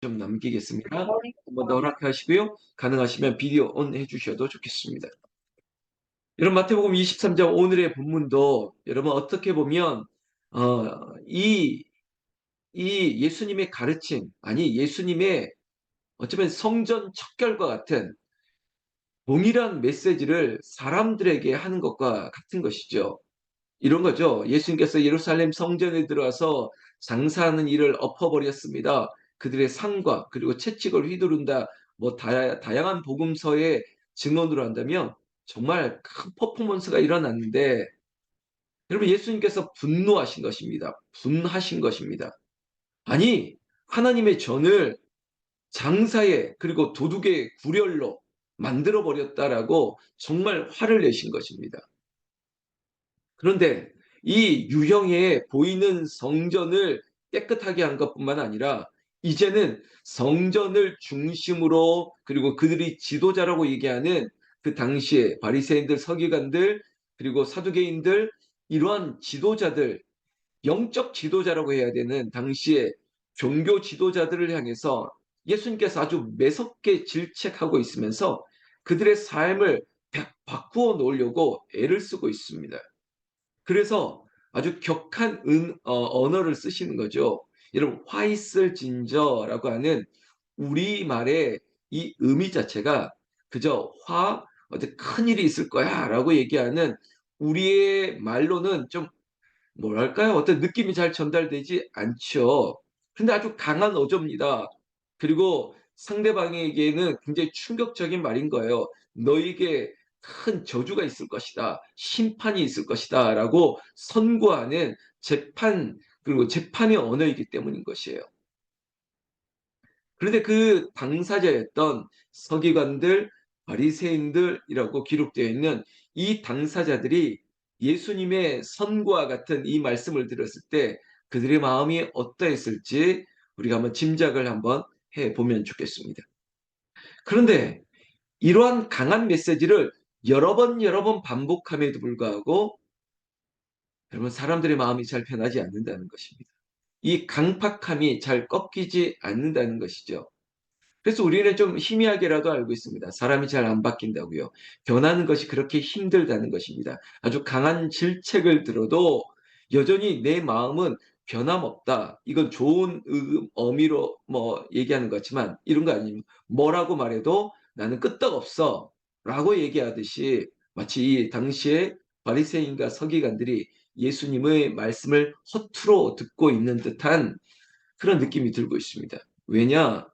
좀 남기겠습니다. 한번 더 허락하시고요. 가능하시면 비디오 온 해주셔도 좋겠습니다. 여러분 마태복음 23장 오늘의 본문도 여러분 어떻게 보면 이 예수님의 가르침 아니 예수님의 어쩌면 성전 척결과 같은 동일한 메시지를 사람들에게 하는 것과 같은 것이죠. 이런 거죠. 예수님께서 예루살렘 성전에 들어와서 장사하는 일을 엎어버렸습니다. 그들의 상과 그리고 채찍을 휘두른다. 뭐 다양한 복음서의 증언으로 한다면 정말 큰 퍼포먼스가 일어났는데 여러분 예수님께서 분노하신 것입니다. 분하신 것입니다. 아니 하나님의 전을 장사의 그리고 도둑의 구렬로 만들어 버렸다라고 정말 화를 내신 것입니다. 그런데 이 유형의 보이는 성전을 깨끗하게 한 것뿐만 아니라 이제는 성전을 중심으로 그리고 그들이 지도자라고 얘기하는 그 당시에 바리새인들, 서기관들 그리고 사두개인들 이러한 지도자들 영적 지도자라고 해야 되는 당시에 종교 지도자들을 향해서 예수님께서 아주 매섭게 질책하고 있으면서 그들의 삶을 바꾸어 놓으려고 애를 쓰고 있습니다. 그래서 아주 격한 언어를 쓰시는 거죠. 여러분 화 있을 진저라고 하는 우리말의 이 의미 자체가 그저 어떤 큰일이 있을 거야 라고 얘기하는 우리의 말로는 좀 뭐랄까요? 어떤 느낌이 잘 전달되지 않죠. 근데 아주 강한 어조입니다. 그리고 상대방에게는 굉장히 충격적인 말인 거예요. 너에게 큰 저주가 있을 것이다. 심판이 있을 것이다. 라고 선고하는 그리고 재판의 언어이기 때문인 것이에요. 그런데 그 당사자였던 서기관들, 바리새인들이라고 기록되어 있는 이 당사자들이 예수님의 선고와 같은 이 말씀을 들었을 때 그들의 마음이 어떠했을지 우리가 한번 짐작을 한번 해보면 좋겠습니다. 그런데 이러한 강한 메시지를 여러 번 반복함에도 불구하고 여러분 사람들의 마음이 잘 변하지 않는다는 것입니다. 이 강팍함이 잘 꺾이지 않는다는 것이죠. 그래서 우리는 좀 희미하게라도 알고 있습니다. 사람이 잘 안 바뀐다고요. 변하는 것이 그렇게 힘들다는 것입니다. 아주 강한 질책을 들어도 여전히 내 마음은 변함없다. 이건 좋은 의미로 뭐 얘기하는 것 같지만 이런 거 아닙니다. 뭐라고 말해도 나는 끄떡없어. 라고 얘기하듯이 마치 이 당시에 바리새인과 서기관들이 예수님의 말씀을 허투루 듣고 있는 듯한 그런 느낌이 들고 있습니다. 왜냐?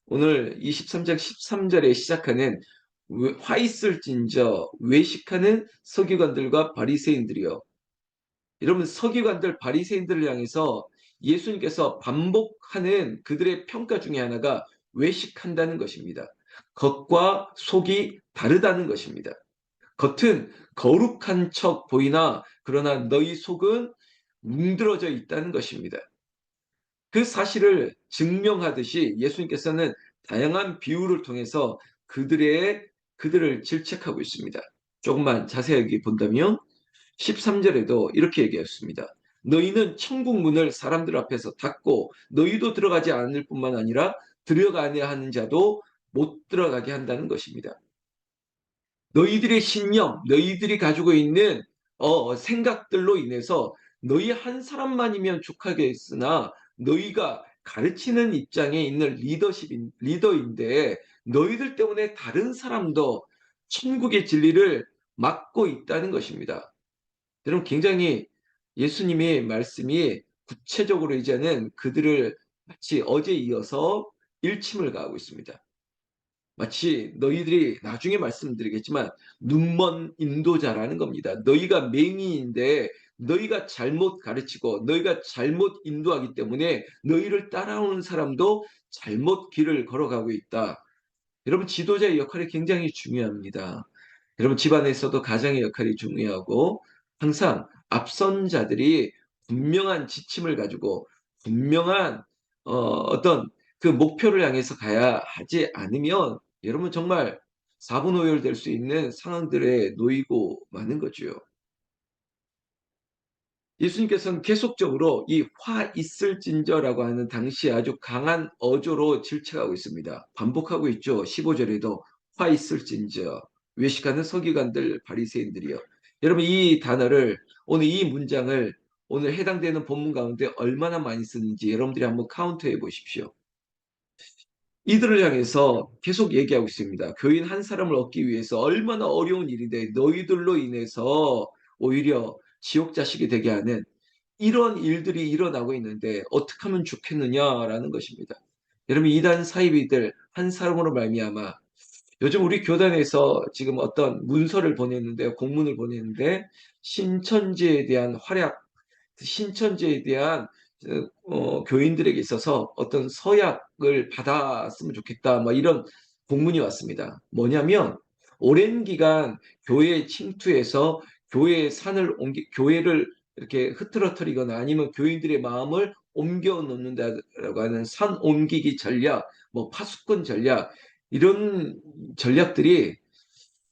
오늘 23장 13절에 시작하는 화 있을진저 외식하는 서기관들과 바리새인들이요. 여러분 서기관들 바리새인들을 향해서 예수님께서 반복하는 그들의 평가 중에 하나가 외식한다는 것입니다. 겉과 속이 다르다는 것입니다. 겉은 거룩한 척 보이나 그러나 너희 속은 뭉들어져 있다는 것입니다. 그 사실을 증명하듯이 예수님께서는 다양한 비유를 통해서 그들을 질책하고 있습니다. 조금만 자세하게 본다면 13절에도 이렇게 얘기했습니다. 너희는 천국 문을 사람들 앞에서 닫고 너희도 들어가지 않을 뿐만 아니라 들어가야 하는 자도 못 들어가게 한다는 것입니다. 너희들의 신념, 너희들이 가지고 있는 생각들로 인해서 너희 한 사람만이면 족하겠으나 너희가 가르치는 입장에 있는 리더인데 너희들 때문에 다른 사람도 천국의 진리를 막고 있다는 것입니다. 여러분 굉장히 예수님의 말씀이 구체적으로 이제는 그들을 마치 어제 이어서 일침을 가하고 있습니다. 마치 너희들이 나중에 말씀드리겠지만 눈먼 인도자라는 겁니다. 너희가 맹인인데 너희가 잘못 가르치고 너희가 잘못 인도하기 때문에 너희를 따라오는 사람도 잘못 길을 걸어가고 있다. 여러분 지도자의 역할이 굉장히 중요합니다. 여러분 집안에서도 가장의 역할이 중요하고 항상 앞선 자들이 분명한 지침을 가지고 분명한 어떤 그 목표를 향해서 가야 하지 않으면 여러분 정말 사분오열될 수 있는 상황들에 놓이고 마는 거죠. 예수님께서는 계속적으로 이 화 있을진저라고 하는 당시에 아주 강한 어조로 질책하고 있습니다. 반복하고 있죠. 15절에도 화 있을진저, 외식하는 서기관들 바리새인들이요. 여러분 이 단어를 오늘 이 문장을 오늘 해당되는 본문 가운데 얼마나 많이 쓰는지 여러분들이 한번 카운트해 보십시오. 이들을 향해서 계속 얘기하고 있습니다. 교인 한 사람을 얻기 위해서 얼마나 어려운 일인데 너희들로 인해서 오히려 지옥 자식이 되게 하는 이런 일들이 일어나고 있는데 어떻게 하면 좋겠느냐라는 것입니다. 여러분 이단 사이비들 한 사람으로 말미암아 요즘 우리 교단에서 지금 어떤 문서를 보냈는데 공문을 보냈는데 신천지에 대한 활약, 신천지에 대한 교인들에게 있어서 어떤 서약을 받았으면 좋겠다. 뭐 이런 공문이 왔습니다. 뭐냐면 오랜 기간 교회에 침투해서 교회의 산을 교회를 이렇게 흐트러뜨리거나 아니면 교인들의 마음을 옮겨 놓는다라고 하는 산 옮기기 전략, 뭐 파수꾼 전략 이런 전략들이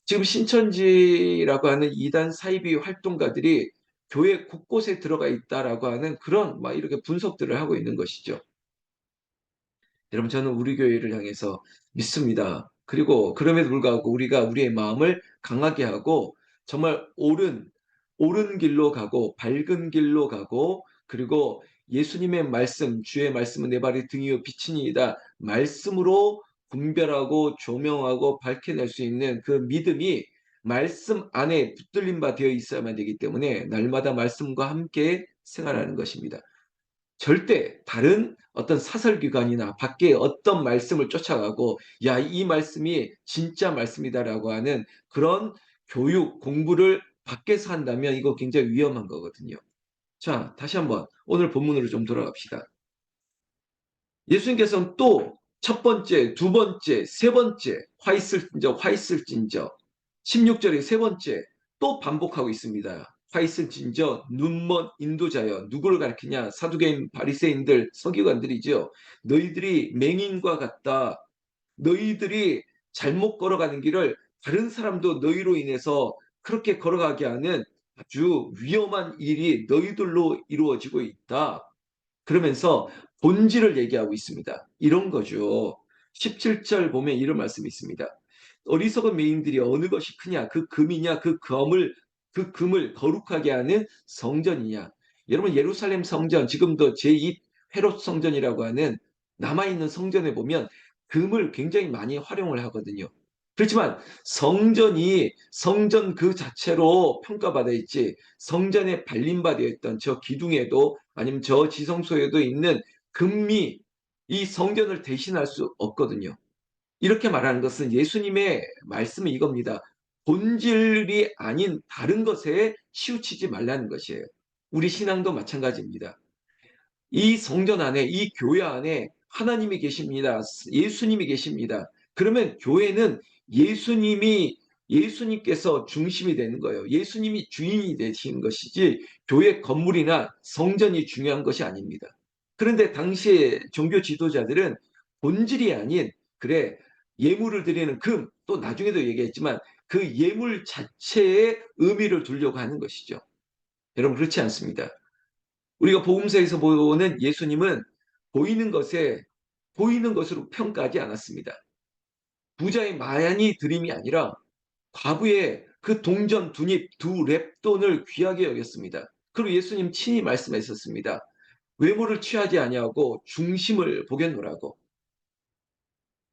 지금 신천지라고 하는 이단 사이비 활동가들이 교회 곳곳에 들어가 있다라고 하는 그런 막 이렇게 분석들을 하고 있는 것이죠. 여러분 저는 우리 교회를 향해서 믿습니다. 그리고 그럼에도 불구하고 우리가 우리의 마음을 강하게 하고 정말 옳은 길로 가고 밝은 길로 가고 그리고 예수님의 말씀, 주의 말씀은 내 발의 등이요 빛이니이다. 말씀으로 분별하고 조명하고 밝혀낼 수 있는 그 믿음이 말씀 안에 붙들린 바 되어 있어야만 되기 때문에 날마다 말씀과 함께 생활하는 것입니다. 절대 다른 어떤 사설기관이나 밖에 어떤 말씀을 쫓아가고 야, 이 말씀이 진짜 말씀이다라고 하는 그런 교육, 공부를 밖에서 한다면 이거 굉장히 위험한 거거든요. 자, 다시 한번 오늘 본문으로 좀 돌아갑시다. 예수님께서는 또 첫 번째, 두 번째, 세 번째, 화 있을진저, 16절의 세 번째, 또 반복하고 있습니다. 화 있을진저, 눈먼 인도자여, 누구를 가리키냐? 사두개인, 바리새인들, 서기관들이죠. 너희들이 맹인과 같다. 너희들이 잘못 걸어가는 길을 다른 사람도 너희로 인해서 그렇게 걸어가게 하는 아주 위험한 일이 너희들로 이루어지고 있다. 그러면서 본질을 얘기하고 있습니다. 이런 거죠. 17절 보면 이런 말씀이 있습니다. 어리석은 메인들이 어느 것이 크냐? 그 금이냐? 그 금을 거룩하게 하는 성전이냐? 여러분 예루살렘 성전 지금도 제2 헤롯 성전이라고 하는 남아있는 성전에 보면 금을 굉장히 많이 활용을 하거든요. 그렇지만 성전이 성전 그 자체로 평가받아 있지 성전에 발림받아 있던 저 기둥에도 아니면 저 지성소에도 있는 금이 이 성전을 대신할 수 없거든요. 이렇게 말하는 것은 예수님의 말씀은 이겁니다. 본질이 아닌 다른 것에 치우치지 말라는 것이에요. 우리 신앙도 마찬가지입니다. 이 성전 안에, 이 교회 안에 하나님이 계십니다. 예수님이 계십니다. 그러면 교회는 예수님께서 중심이 되는 거예요. 예수님이 주인이 되시는 것이지 교회 건물이나 성전이 중요한 것이 아닙니다. 그런데 당시의 종교 지도자들은 본질이 아닌, 그래, 예물을 드리는 금, 또 나중에도 얘기했지만 그 예물 자체에 의미를 두려고 하는 것이죠. 여러분, 그렇지 않습니다. 우리가 복음서에서 보는 예수님은 보이는 것으로 평가하지 않았습니다. 부자의 많이 드림이 아니라 과부의 그 동전 두 렙돈을 귀하게 여겼습니다. 그리고 예수님 친히 말씀하셨습니다. 외모를 취하지 아니하고 중심을 보겠노라고.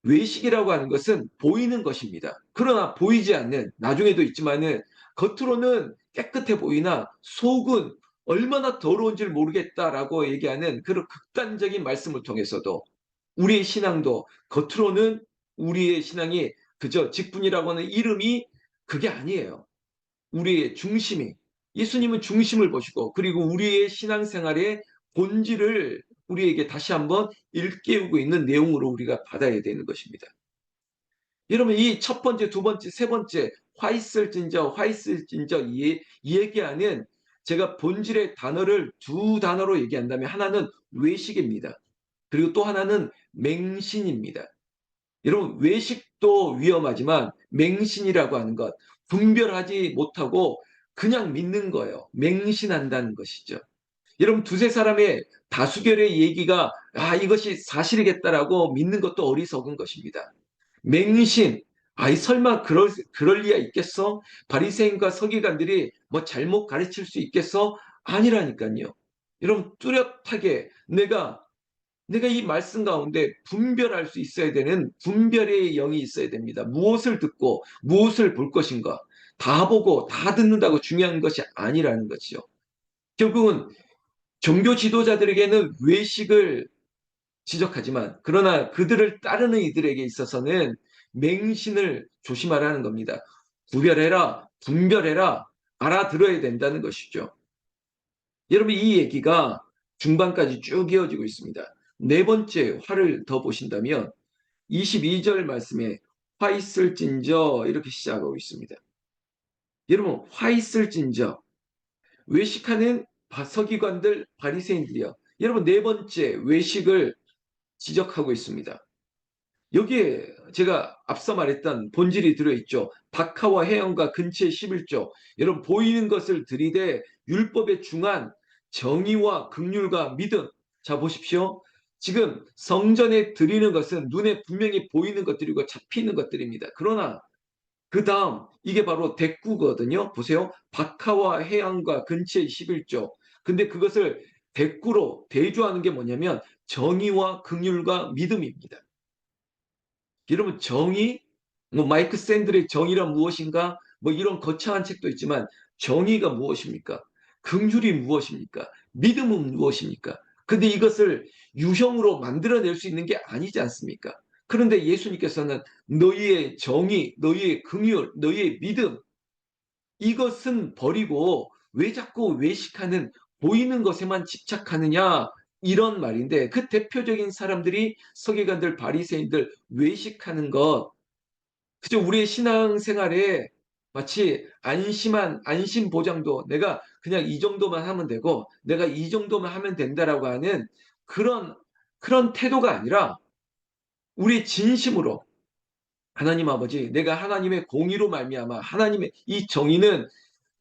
외식이라고 하는 것은 보이는 것입니다. 그러나 보이지 않는, 나중에도 있지만은 겉으로는 깨끗해 보이나 속은 얼마나 더러운지를 모르겠다라고 얘기하는 그런 극단적인 말씀을 통해서도 우리의 신앙도 겉으로는 우리의 신앙이 그저 직분이라고 하는 이름이 그게 아니에요. 우리의 중심이 예수님은 중심을 보시고 그리고 우리의 신앙생활의 본질을 우리에게 다시 한번 일깨우고 있는 내용으로 우리가 받아야 되는 것입니다. 여러분 이 첫 번째, 두 번째, 세 번째 화 있을진저 이 얘기하는 제가 본질의 단어를 두 단어로 얘기한다면 하나는 외식입니다. 그리고 또 하나는 맹신입니다. 여러분 외식도 위험하지만 맹신이라고 하는 것 분별하지 못하고 그냥 믿는 거예요. 맹신한다는 것이죠. 여러분 두세 사람의 다수결의 얘기가 이것이 사실이겠다라고 믿는 것도 어리석은 것입니다. 맹신, 설마 그럴 리가 있겠어? 바리새인과 서기관들이 뭐 잘못 가르칠 수 있겠어? 아니라니까요. 여러분 뚜렷하게 내가 이 말씀 가운데 분별할 수 있어야 되는 분별의 영이 있어야 됩니다. 무엇을 듣고 무엇을 볼 것인가? 다 보고 다 듣는다고 중요한 것이 아니라는 것이죠. 결국은 종교 지도자들에게는 외식을 지적하지만 그러나 그들을 따르는 이들에게 있어서는 맹신을 조심하라는 겁니다. 구별해라, 분별해라, 알아들어야 된다는 것이죠. 여러분 이 얘기가 중반까지 쭉 이어지고 있습니다. 네 번째 화를 더 보신다면 22절 말씀에 화 있을진저 이렇게 시작하고 있습니다. 여러분 화 있을진저 외식하는 서기관들 바리새인들이요. 여러분 네 번째 외식을 지적하고 있습니다. 여기에 제가 앞서 말했던 본질이 들어있죠. 박하와 해영과 근처의 11조. 여러분 보이는 것을 들이대 율법에 중한 정의와 긍휼과 믿음. 자 보십시오. 지금 성전에 드리는 것은 눈에 분명히 보이는 것들이고 잡히는 것들입니다. 그러나 그 다음 이게 바로 대꾸거든요. 보세요. 박하와 해양과 근처의 11조. 근데 그것을 대꾸로 대조하는 게 뭐냐면 정의와 긍휼과 믿음입니다. 여러분 정의, 뭐 마이크 샌들의 정의란 무엇인가? 뭐 이런 거창한 책도 있지만 정의가 무엇입니까? 긍휼이 무엇입니까? 믿음은 무엇입니까? 근데 이것을 유형으로 만들어낼 수 있는 게 아니지 않습니까? 그런데 예수님께서는 너희의 정의, 너희의 긍휼, 너희의 믿음 이것은 버리고 왜 자꾸 외식하는 보이는 것에만 집착하느냐 이런 말인데 그 대표적인 사람들이 서기관들, 바리새인들 외식하는 것 그죠? 우리의 신앙생활에 마치 안심한 안심 보장도 내가 그냥 이 정도만 하면 되고 내가 이 정도만 하면 된다라고 하는 그런 그런 태도가 아니라 우리 진심으로 하나님 아버지 내가 하나님의 공의로 말미암아 하나님의 이 정의는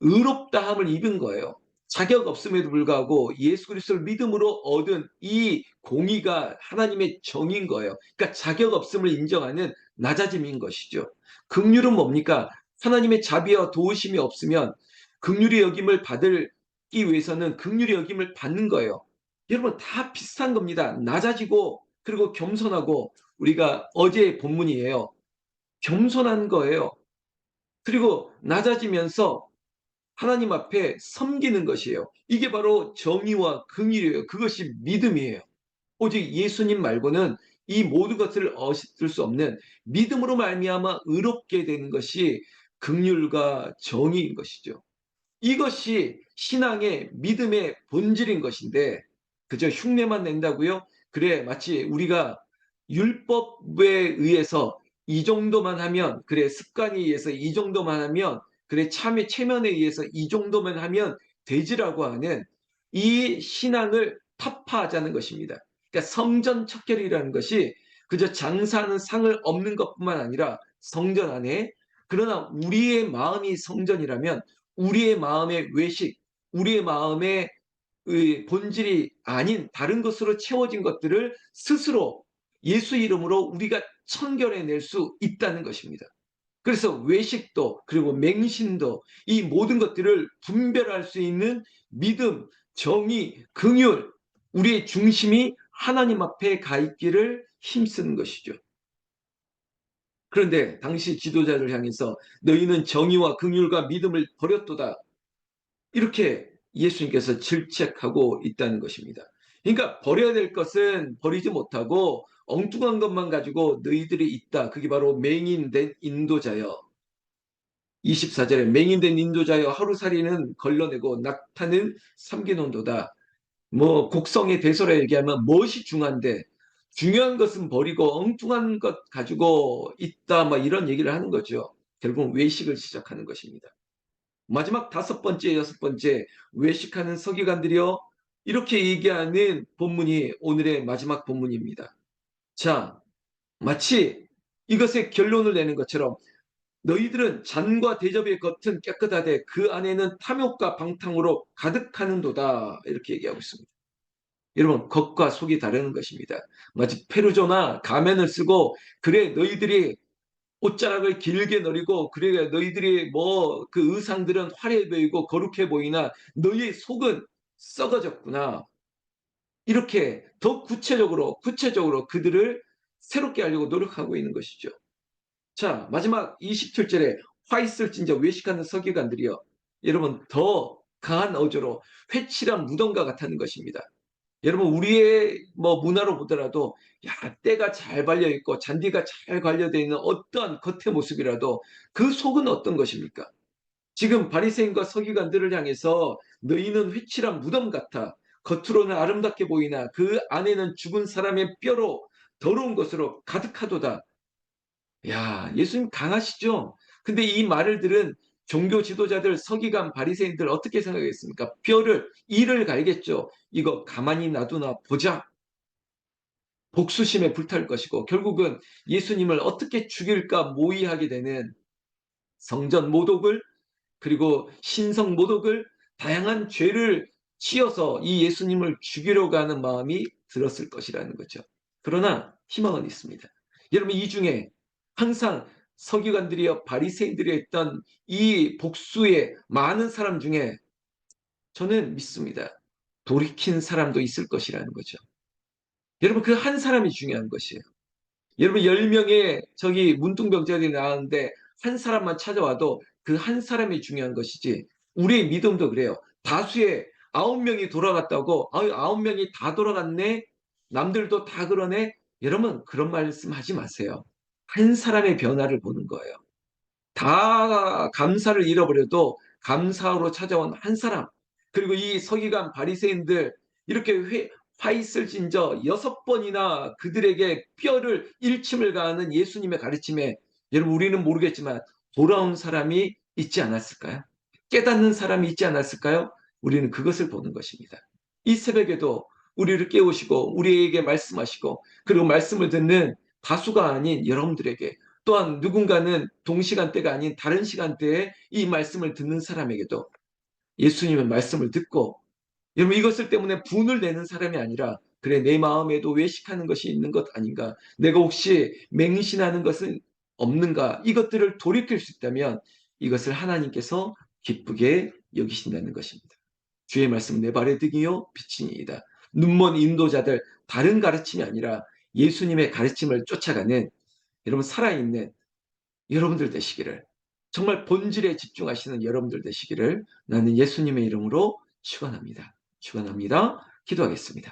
의롭다함을 입은 거예요. 자격 없음에도 불구하고 예수 그리스도를 믿음으로 얻은 이 공의가 하나님의 정인 거예요. 그러니까 자격 없음을 인정하는 낮아짐인 것이죠. 긍휼은 뭡니까? 하나님의 자비와 도우심이 없으면 긍휼의 여김을 받기 위해서는 긍휼의 여김을 받는 거예요. 여러분 다 비슷한 겁니다. 낮아지고 그리고 겸손하고 우리가 어제 본문이에요. 겸손한 거예요. 그리고 낮아지면서 하나님 앞에 섬기는 것이에요. 이게 바로 정의와 긍휼이에요. 그것이 믿음이에요. 오직 예수님 말고는 이 모든 것을 얻을 수 없는 믿음으로 말미암아 의롭게 되는 것이 긍휼과 정의인 것이죠. 이것이 신앙의 믿음의 본질인 것인데 그저 흉내만 낸다고요? 그래 마치 우리가 율법에 의해서 이 정도만 하면 그래 습관에 의해서 이 정도만 하면 그래 체면에 의해서 이 정도만 하면 되지라고 하는 이 신앙을 타파하자는 것입니다. 그러니까 성전 척결이라는 것이 그저 장사하는 상을 얻는 것뿐만 아니라 성전 안에 그러나 우리의 마음이 성전이라면 우리의 마음의 외식, 우리의 마음의 본질이 아닌 다른 것으로 채워진 것들을 스스로 예수 이름으로 우리가 청결해낼 수 있다는 것입니다. 그래서 외식도 그리고 맹신도 이 모든 것들을 분별할 수 있는 믿음, 정의, 긍휼, 우리의 중심이 하나님 앞에 가 있기를 힘쓰는 것이죠. 그런데 당시 지도자를 향해서 너희는 정의와 긍휼과 믿음을 버렸도다. 이렇게 예수님께서 질책하고 있다는 것입니다. 그러니까 버려야 될 것은 버리지 못하고 엉뚱한 것만 가지고 너희들이 있다. 그게 바로 맹인된 인도자여. 24절에 맹인된 인도자여 하루살이는 걸러내고 낙타는 삼기논도다. 뭐 곡성의 대소라 얘기하면 무엇이 중요한데 중요한 것은 버리고 엉뚱한 것 가지고 있다. 막 이런 얘기를 하는 거죠. 결국 외식을 시작하는 것입니다. 마지막 다섯 번째, 여섯 번째 외식하는 서기관들이요. 이렇게 얘기하는 본문이 오늘의 마지막 본문입니다. 자, 마치 이것의 결론을 내는 것처럼 너희들은 잔과 대접의 겉은 깨끗하되 그 안에는 탐욕과 방탕으로 가득하는도다. 이렇게 얘기하고 있습니다. 여러분, 겉과 속이 다르는 것입니다. 마치 페루조나 가면을 쓰고 그래 너희들이 옷자락을 길게 너리고 그래 너희들이 뭐 그 의상들은 화려해 보이고 거룩해 보이나 너희의 속은 썩어졌구나. 이렇게 더 구체적으로 그들을 새롭게 하려고 노력하고 있는 것이죠. 자, 마지막 27절에 화 있을진저 외식하는 서기관들이여. 여러분, 더 강한 어조로 회칠한 무덤과 같다는 것입니다. 여러분, 우리의 뭐 문화로 보더라도 야, 때가 잘 발려 있고 잔디가 잘 관련되어 있는 어떠한 겉의 모습이라도 그 속은 어떤 것입니까? 지금 바리새인과 서기관들을 향해서 너희는 회칠한 무덤 같아. 겉으로는 아름답게 보이나 그 안에는 죽은 사람의 뼈로 더러운 것으로 가득하도다. 야, 예수님 강하시죠? 근데 이 말을 들은 종교 지도자들, 서기관, 바리새인들 어떻게 생각했습니까? 뼈를 이를 갈겠죠. 이거 가만히 놔두나 보자. 복수심에 불탈 것이고 결국은 예수님을 어떻게 죽일까 모의하게 되는 성전 모독을 그리고 신성 모독을 다양한 죄를 지어서 이 예수님을 죽이려고 하는 마음이 들었을 것이라는 거죠. 그러나 희망은 있습니다. 여러분 이 중에 항상 서기관들이여 바리새인들이 했던 이 복수의 많은 사람 중에 저는 믿습니다. 돌이킨 사람도 있을 것이라는 거죠. 여러분 그 한 사람이 중요한 것이에요. 여러분 10명의 저기 문둥병자들이 나왔는데 한 사람만 찾아와도 그 한 사람이 중요한 것이지 우리의 믿음도 그래요. 다수의 9명이 돌아갔다고 아유 9명이 다 돌아갔네 남들도 다 그러네 여러분 그런 말씀 하지 마세요. 한 사람의 변화를 보는 거예요. 다 감사를 잃어버려도 감사로 찾아온 한 사람 그리고 이 서기관 바리새인들 이렇게 화 있을진저 6번이나 그들에게 뼈를 일침을 가하는 예수님의 가르침에 여러분 우리는 모르겠지만 돌아온 사람이 있지 않았을까요? 깨닫는 사람이 있지 않았을까요? 우리는 그것을 보는 것입니다. 이 새벽에도 우리를 깨우시고 우리에게 말씀하시고 그리고 말씀을 듣는 다수가 아닌 여러분들에게 또한 누군가는 동시간대가 아닌 다른 시간대에 이 말씀을 듣는 사람에게도 예수님의 말씀을 듣고 여러분 이것을 때문에 분을 내는 사람이 아니라 그래 내 마음에도 외식하는 것이 있는 것 아닌가 내가 혹시 맹신하는 것은 없는가 이것들을 돌이킬 수 있다면 이것을 하나님께서 기쁘게 여기신다는 것입니다. 주의 말씀 내 발의 등이요 빛이니이다. 눈먼 인도자들 다른 가르침이 아니라 예수님의 가르침을 쫓아가는 여러분 살아있는 여러분들 되시기를 정말 본질에 집중하시는 여러분들 되시기를 나는 예수님의 이름으로 축원합니다. 축원합니다. 기도하겠습니다.